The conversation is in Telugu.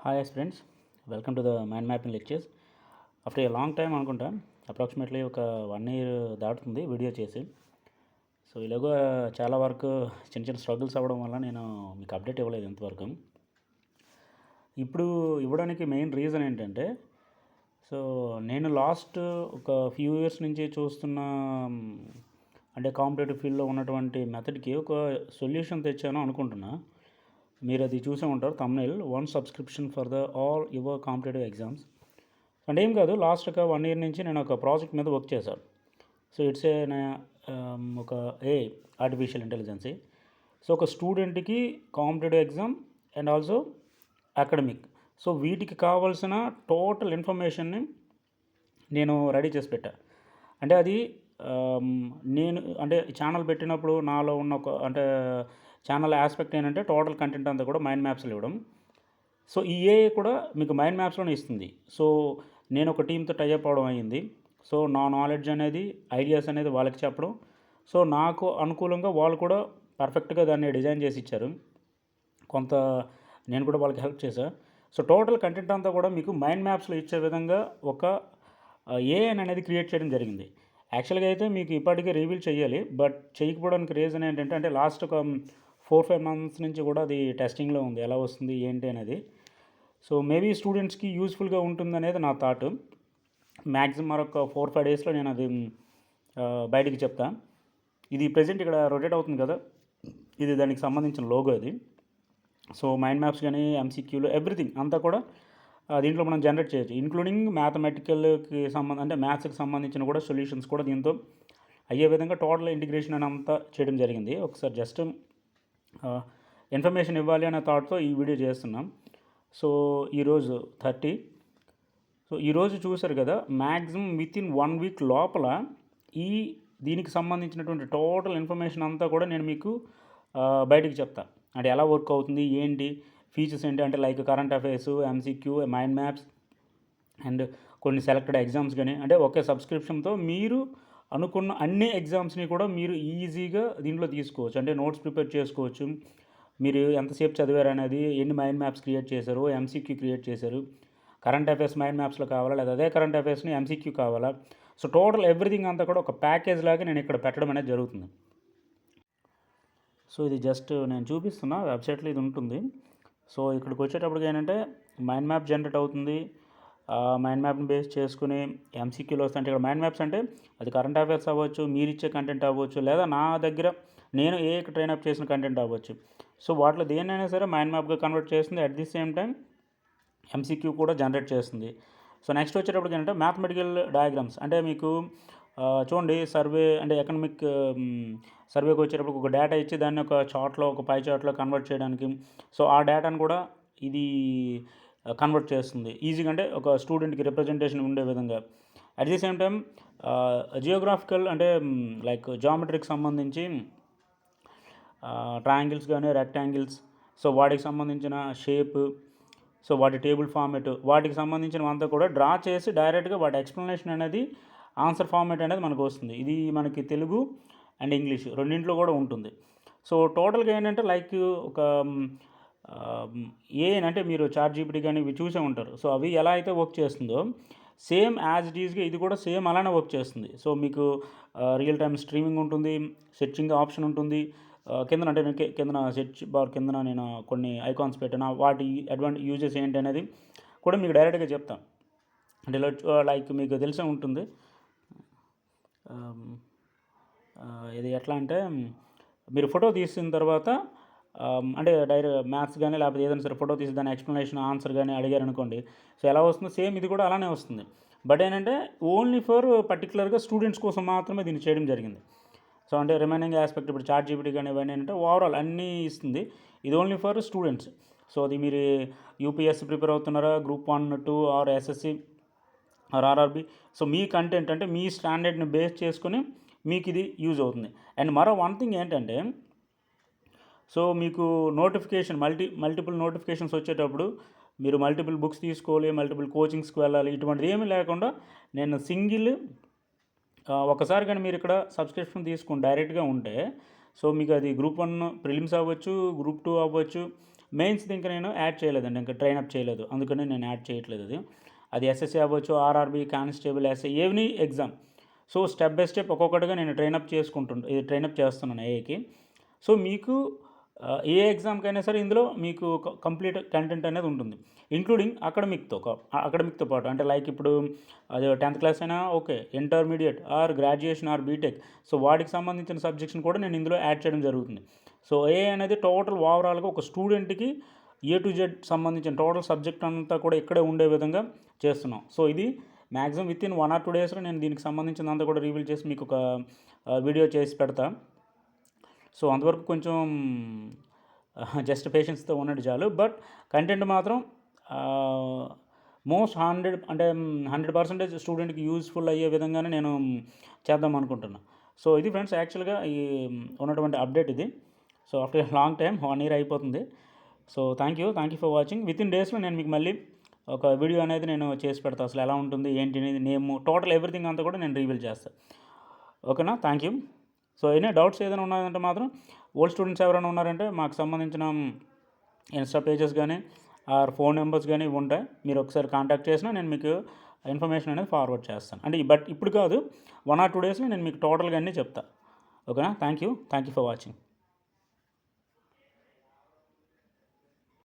Hi friends, welcome to the mind mapping lectures. After a long time అనుకుంటా, అప్రాక్సిమేట్లీ ఒక 1 year దాటుతుంది వీడియో చేసి. సో ఇలాగో చాలా వరకు చిన్న చిన్న స్ట్రగుల్స్ అవ్వడం వల్ల నేను మీకు అప్డేట్ ఇవ్వలేదు ఇంతవరకు. ఇప్పుడు ఇవ్వడానికి మెయిన్ రీజన్ ఏంటంటే, సో నేను లాస్ట్ ఒక ఫ్యూ ఇయర్స్ నుంచి చూస్తున్న అంటే కాంపిటేటివ్ ఫీల్డ్లో ఉన్నటువంటి మెథడ్కి ఒక సొల్యూషన్ తెచ్చాను అనుకుంటున్నా. మీరు అది చూసే ఉంటారు thumbnail, 1 subscription for the all your competitive exams. అంటే ఏం కాదు, లాస్ట్ ఒక 1 year నుంచి నేను ఒక ప్రాజెక్ట్ మీద వర్క్ చేశాను. సో ఇట్స్ ఒక ఆర్టిఫిషియల్ ఇంటెలిజెన్సీ. సో ఒక స్టూడెంట్కి competitive exam and also academic, so వీటికి కావాల్సిన టోటల్ ఇన్ఫర్మేషన్ని నేను రెడీ చేసి పెట్టా. అంటే అది నేను అంటే ఛానల్ పెట్టినప్పుడు నాలో ఉన్న ఒక అంటే ఛానల్ ఆస్పెక్ట్ ఏంటంటే టోటల్ కంటెంట్ అంతా కూడా మైండ్ మ్యాప్స్లో ఇవ్వడం. సో ఈ ఏఐ కూడా మీకు మైండ్ మ్యాప్స్లోనే ఇస్తుంది. సో నేను ఒక టీంతో టైఅప్ అవడం అయ్యింది. సో నా నాలెడ్జ్ అనేది, ఐడియాస్ అనేది వాళ్ళకి చెప్పడం. సో నాకు అనుకూలంగా వాళ్ళు కూడా పర్ఫెక్ట్గా దాన్ని డిజైన్ చేసి ఇచ్చారు. కొంత నేను కూడా వాళ్ళకి హెల్ప్ చేశాను. సో టోటల్ కంటెంట్ అంతా కూడా మీకు మైండ్ మ్యాప్స్లో ఇచ్చే విధంగా ఒక ఏఐ అనేది క్రియేట్ చేయడం జరిగింది. యాక్చువల్గా అయితే మీకు ఇప్పటికే రివీల్ చేయాలి, బట్ చేయకపోవడానికి రీజన్ ఏంటంటే, అంటే లాస్ట్ ఒక 4-5 months నుంచి కూడా అది టెస్టింగ్లో ఉంది, ఎలా వస్తుంది ఏంటి అనేది. సో మేబీ స్టూడెంట్స్కి యూస్ఫుల్గా ఉంటుందనేది నా థాట్. మ్యాక్సిమం మరొక 4-5 daysలో నేను అది బయటికి చెప్తా. ఇది ప్రజెంట్ ఇక్కడ రొటేట్ అవుతుంది కదా, ఇది దానికి సంబంధించిన లోగో అది. సో మైండ్ మ్యాప్స్ కానీ ఎంసీక్యూలు ఎవ్రీథింగ్ అంతా కూడా దీంట్లో మనం జనరేట్ చేయొచ్చు, ఇంక్లూడింగ్ మ్యాథమెటికల్కి అంటే మ్యాథ్స్కి సంబంధించిన కూడా సొల్యూషన్స్ కూడా దీంతో అయ్యే విధంగా టోటల్ ఇంటిగ్రేషన్ అని అంతా చేయడం జరిగింది. ఒకసారి జస్ట్ ఇన్ఫర్మేషన్ ఇవ్వాలి అనే థాట్తో ఈ వీడియో చేస్తున్నాం. సో ఈరోజు 30. సో ఈరోజు చూశారు కదా, మ్యాక్సిమం వితిన్ 1 week లోపల దీనికి సంబంధించినటువంటి టోటల్ ఇన్ఫర్మేషన్ అంతా కూడా నేను మీకు బయటికి చెప్తా. అంటే ఎలా వర్క్ అవుతుంది, ఏంటి ఫీచర్స్ ఏంటి అంటే, like current affairs, MCQ, mind maps and కొన్ని సెలెక్టెడ్ ఎగ్జామ్స్ కానీ, అంటే ఒకే సబ్స్క్రిప్షన్తో మీరు అనుకున్న అన్ని ఎగ్జామ్స్ని కూడా మీరు ఈజీగా దీంట్లో తీసుకోవచ్చు. అంటే నోట్స్ ప్రిపేర్ చేసుకోవచ్చు, మీరు ఎంతసేపు చదివారు అనేది, ఎన్ని మైండ్ మ్యాప్స్ క్రియేట్ చేశారు, ఎంసీక్యూ క్రియేట్ చేశారు, కరెంట్ అఫైర్స్ మైండ్ మ్యాప్స్లో కావాలా లేదా అదే కరెంట్ అఫైర్స్ని ఎంసీక్యూ కావాలా. సో టోటల్ ఎవ్రీథింగ్ అంతా కూడా ఒక ప్యాకేజ్ లాగా నేను ఇక్కడ పెట్టడం అనేది జరుగుతుంది. సో ఇది జస్ట్ నేను చూపిస్తున్నా, వెబ్సైట్లో ఇది ఉంటుంది. సో ఇక్కడికి వచ్చేటప్పటికి ఏంటంటే మైండ్ మ్యాప్ జనరేట్ అవుతుంది. మైండ్ మ్యాప్ని బేస్ చేసుకుని ఎంసీక్యూలో వస్తాయి. అంటే ఇక్కడ మైండ్ మ్యాప్స్ అంటే అది కరెంట్ అఫైర్స్ అవ్వచ్చు, మీరు ఇచ్చే కంటెంట్ అవ్వచ్చు, లేదా నా దగ్గర నేను ట్రైన్ అప్ చేసిన కంటెంట్ అవ్వచ్చు. సో వాటిలో దేన్నైనా సరే మైండ్ మ్యాప్గా కన్వర్ట్ చేస్తుంది. At the same time MCQ కూడా జనరేట్ చేస్తుంది. సో నెక్స్ట్ వచ్చేటప్పటికి ఏంటంటే మ్యాథమెటికల్ డయాగ్రామ్స్. అంటే మీకు చూడండి, సర్వే అంటే ఎకనమిక్ సర్వేకి వచ్చేటప్పుడు ఒక డేటా ఇచ్చి దాన్ని ఒక చార్ట్లో, ఒక పై చార్ట్లో కన్వర్ట్ చేయడానికి, సో ఆ డేటాను కూడా ఇది కన్వర్ట్ చేస్తుంది ఈజీగా, అంటే ఒక స్టూడెంట్కి రిప్రజెంటేషన్ ఉండే విధంగా. At the same time geographical అంటే లైక్ జామెట్రీకి సంబంధించి ట్రయాంగిల్స్ కానీ రెక్టాంగిల్స్, సో వాటికి సంబంధించిన షేప్, సో వాటి టేబుల్ ఫార్మేట్, వాటికి సంబంధించినవంతా కూడా డ్రా చేసి డైరెక్ట్గా వాటి ఎక్స్ప్లెనేషన్ అనేది, ఆన్సర్ ఫార్మేట్ అనేది మనకు వస్తుంది. ఇది మనకి తెలుగు అండ్ ఇంగ్లీష్ రెండింటిలో కూడా ఉంటుంది. సో టోటల్గా ఏంటంటే లైక్ ఒక అంటే మీరు చాట్‌జీపీటీ కానీ ఇవి చూసే ఉంటారు. సో అవి ఎలా అయితే వర్క్ చేస్తుందో సేమ్ యాజ్ ఇట్ ఈజ్గా ఇది కూడా సేమ్ అలానే వర్క్ చేస్తుంది. సో మీకు రియల్ టైమ్ స్ట్రీమింగ్ ఉంటుంది, సెర్చింగ్ ఆప్షన్ ఉంటుంది. కిందన అంటే కిందన సెర్చ్ బార్ కిందన నేను కొన్ని ఐకాన్స్ పెట్టిన వాటి యూజెస్ ఏంటి అనేది కూడా మీకు డైరెక్ట్గా చెప్తాను. అంటే లైక్ మీకు తెలిసే ఉంటుంది. ఇది ఎట్లా అంటే, మీరు ఫోటో తీసిన తర్వాత అంటే మ్యాథ్స్ కానీ లేకపోతే ఏదైనా సరే ఫోటో తీసి దాని ఎక్స్ప్లెనేషన్ ఆన్సర్ కానీ అడిగారు అనుకోండి, సో ఎలా వస్తుందో సేమ్ ఇది కూడా అలానే వస్తుంది. బట్ ఏంటంటే ఓన్లీ ఫర్ పర్టికులర్గా స్టూడెంట్స్ కోసం మాత్రమే దీన్ని చేయడం జరిగింది. సో అంటే రిమైనింగ్ ఆస్పెక్ట్ ఇప్పుడు చాట్‌జీపీటీ కానీ ఇవన్నీ ఏంటంటే ఓవరాల్ అన్నీ ఇస్తుంది. ఇది ఓన్లీ ఫర్ స్టూడెంట్స్. సో అది మీరు యూపీఎస్సీ ప్రిపేర్ అవుతున్నారా, group 1, 2 or SSC or RRB, so మీ కంటెంట్ అంటే మీ స్టాండర్డ్ని బేస్ చేసుకొని మీకు ఇది యూజ్ అవుతుంది. అండ్ మరో వన్ థింగ్ ఏంటంటే, సో మీకు నోటిఫికేషన్ మల్టిపుల్ నోటిఫికేషన్స్ వచ్చేటప్పుడు మీరు మల్టిపుల్ బుక్స్ తీసుకోవాలి, మల్టిపుల్ కోచింగ్స్కి వెళ్ళాలి, ఇటువంటిది ఏమీ లేకుండా నేను సింగిల్ ఒకసారి కానీ మీరు ఇక్కడ సబ్స్క్రిప్షన్ తీసుకుని డైరెక్ట్గా ఉంటే, సో మీకు అది గ్రూప్ 1 ప్రిలిమ్స్ అవ్వచ్చు, గ్రూప్ 2 అవ్వచ్చు, మెయిన్స్ది ఇంకా నేను యాడ్ చేయలేదండి, ఇంకా ట్రైన్ అప్ చేయలేదు, అందుకని నేను యాడ్ చేయట్లేదు. అది ఎస్ఎస్సి అవ్వచ్చు, RRB, constable, SI, every exam. So step by step ఒక్కొక్కటిగా నేను ట్రైనప్ చేస్తున్నాను ఏఐకి. సో మీకు ఏ ఎగ్జామ్కైనా సరే ఇందులో మీకు కంప్లీట్ కంటెంట్ అనేది ఉంటుంది, ఇంక్లూడింగ్ అకాడమిక్తో పాటు. అంటే లైక్ ఇప్పుడు అది 10th క్లాస్ అయినా okay, intermediate or graduation or BTech, so వాటికి సంబంధించిన సబ్జెక్ట్స్ని కూడా నేను ఇందులో యాడ్ చేయడం జరుగుతుంది. సో ఏఐ అనేది టోటల్ ఓవరాల్గా ఒక స్టూడెంట్కి A to Z సంబంధించిన టోటల్ సబ్జెక్ట్ అంతా కూడా ఇక్కడే ఉండే విధంగా చేస్తున్నాం. సో ఇది మ్యాక్సిమం వితిన్ 1 or 2 డేస్లో నేను దీనికి సంబంధించినంతా కూడా రివీల్ చేసి మీకు ఒక వీడియో చేసి పెడతా. సో అంతవరకు కొంచెం జస్ట్ పేషెన్స్తో ఉన్నట్టు చాలు. బట్ కంటెంట్ మాత్రం మోస్ట్ 100% స్టూడెంట్కి యూజ్ఫుల్ అయ్యే విధంగానే నేను చేద్దాం అనుకుంటున్నాను. సో ఇది ఫ్రెండ్స్ యాక్చువల్గా ఈ ఉన్నటువంటి అప్డేట్ ఇది. So after long time 1 year అయిపోతుంది. So thank you for watching. Within డేస్లో నేను మీకు మళ్ళీ ఒక వీడియో అనేది నేను చేసి పెడతాను, అసలు ఎలా ఉంటుంది ఏంటి అనేది, నేమ్ టోటల్ ఎవ్రీథింగ్ అంతా కూడా నేను రివీల్ చేస్తాను. ఓకేనా? Thank you. సో ఏదైనా డౌట్స్ ఏదైనా ఉన్నాయంటే మాత్రం ఓల్డ్ స్టూడెంట్స్ ఎవరైనా ఉన్నారంటే మాకు సంబంధించిన ఇన్స్టా పేజెస్ కానీ ఆర్ ఫోన్ నెంబర్స్ కానీ ఉంటాయి, మీరు ఒకసారి కాంటాక్ట్ చేసినా నేను మీకు ఇన్ఫర్మేషన్ అనేది ఫార్వర్డ్ చేస్తాను. అంటే బట్ ఇప్పుడు కాదు, 1 or 2 డేస్లో నేను మీకు టోటల్గా అన్నీ చెప్తాను. ఓకేనా? Thank you for watching.